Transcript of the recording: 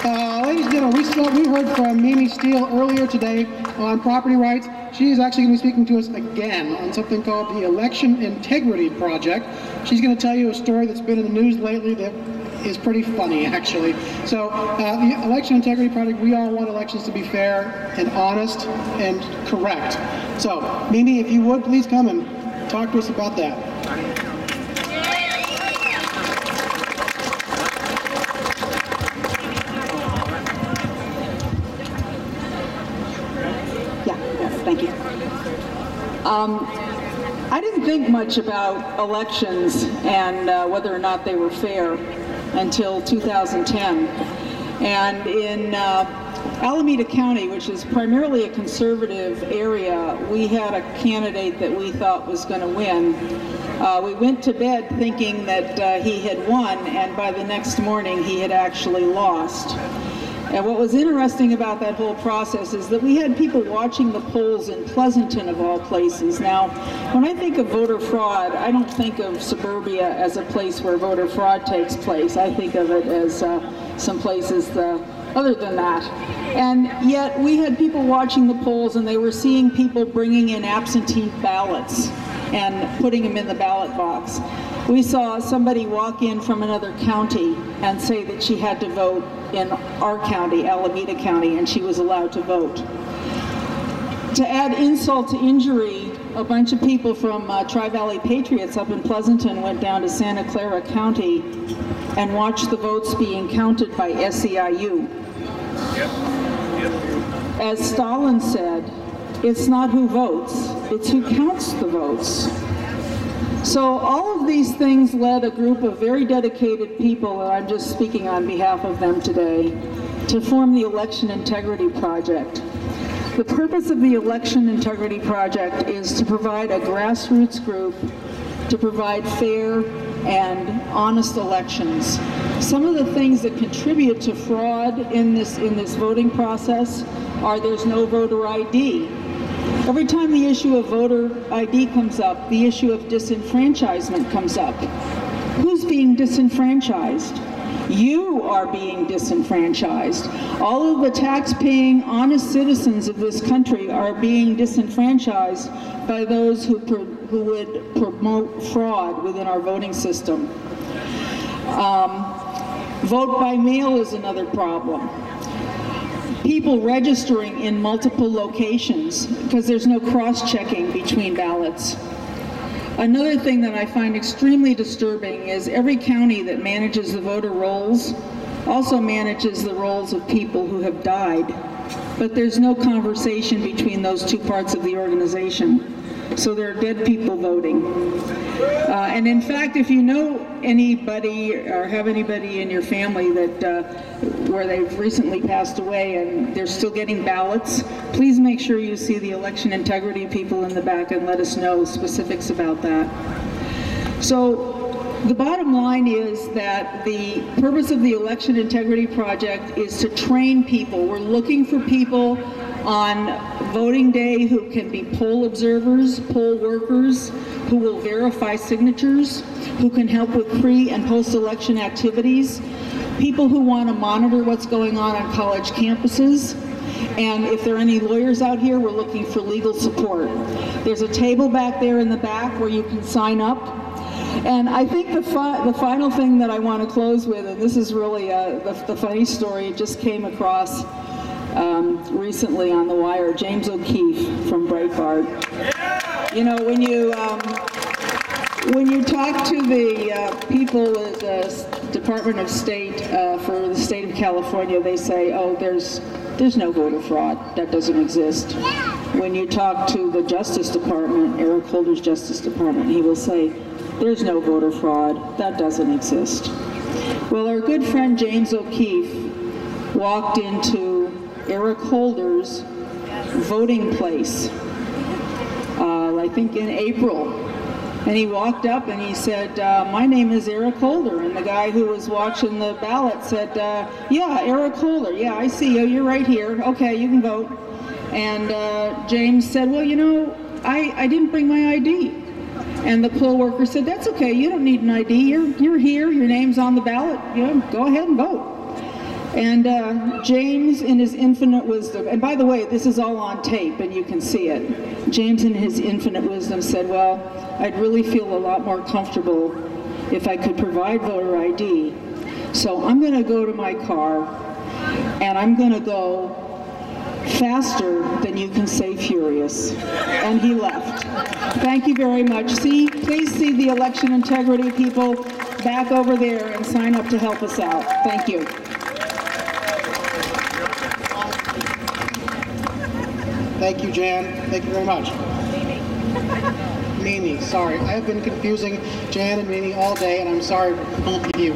Ladies and gentlemen, we heard from Mimi Steele earlier today on property rights. She is actually going to be speaking to us again on something called the Election Integrity Project. She's going to tell you a story that's been in the news lately that is pretty funny, actually. So the Election Integrity Project, we all want elections to be fair and honest and correct. So, Mimi, if you would, please come and talk to us about that. Thank you. I didn't think much about elections and whether or not they were fair until 2010. And in Alameda County, which is primarily a conservative area, we had a candidate that we thought was going to win. We went to bed thinking that he had won, and by the next morning he had actually lost. And what was interesting about that whole process is that we had people watching the polls in Pleasanton, of all places. Now, when I think of voter fraud, I don't think of suburbia as a place where voter fraud takes place. I think of it as some places other than that. And yet we had people watching the polls, and they were seeing people bringing in absentee ballots and putting them in the ballot box. We saw somebody walk in from another county and say that she had to vote in our county, Alameda County, and she was allowed to vote. To add insult to injury, a bunch of people from Tri-Valley Patriots up in Pleasanton went down to Santa Clara County and watched the votes being counted by SEIU. As Stalin said, it's not who votes, it's who counts the votes. So all of these things led a group of very dedicated people, and I'm just speaking on behalf of them today, to form the Election Integrity Project. The purpose of the Election Integrity Project is to provide a grassroots group to provide fair and honest elections. Some of the things that contribute to fraud in this voting process are there's no voter ID. Every time the issue of voter ID comes up, the issue of disenfranchisement comes up. Who's being disenfranchised? You are being disenfranchised. All of the tax-paying, honest citizens of this country are being disenfranchised by those who would promote fraud within our voting system. Vote by mail is another problem. People registering in multiple locations because there's no cross-checking between ballots. Another thing that I find extremely disturbing is every county that manages the voter rolls also manages the rolls of people who have died, but there's no conversation between those two parts of the organization. So there are dead people voting. And in fact, if you know anybody or have anybody in your family that where they've recently passed away and they're still getting ballots, please make sure you see the election integrity people in the back and let us know specifics about that. So the bottom line is that the purpose of the Election Integrity Project is to train people. We're looking for people on voting day who can be poll observers, poll workers, who will verify signatures, who can help with pre- and post-election activities, people who want to monitor what's going on college campuses, and if there are any lawyers out here, we're looking for legal support. There's a table back there in the back where you can sign up. And I think the final thing that I want to close with, and this is really the funny story, it just came across recently on the wire, James O'Keefe from Breitbart. You know, when you talk to the people at the Department of State for the state of California, they say, oh, there's no voter fraud, that doesn't exist. When you talk to the Justice Department, Eric Holder's Justice Department, he will say, there's no voter fraud, that doesn't exist. Well, our good friend James O'Keefe walked into Eric Holder's voting place, I think in April. And he walked up and he said, my name is Eric Holder. And the guy who was watching the ballot said, yeah, Eric Holder, yeah, I see you, you're right here. Okay, you can vote. And James said, well, you know, I didn't bring my ID. And the poll worker said, that's okay, you don't need an ID. You're here, your name's on the ballot, you know, go ahead and vote. And James, in his infinite wisdom, and by the way, this is all on tape and you can see it. James, in his infinite wisdom, said, well, I'd really feel a lot more comfortable if I could provide voter ID. So I'm going to go to my car and I'm going to go faster than you can say furious. And he left. Thank you very much. Please see the election integrity people back over there and sign up to help us out. Thank you. Thank you, Jan. Thank you very much. Mimi, sorry. I have been confusing Jan and Mimi all day, and I'm sorry for both of you.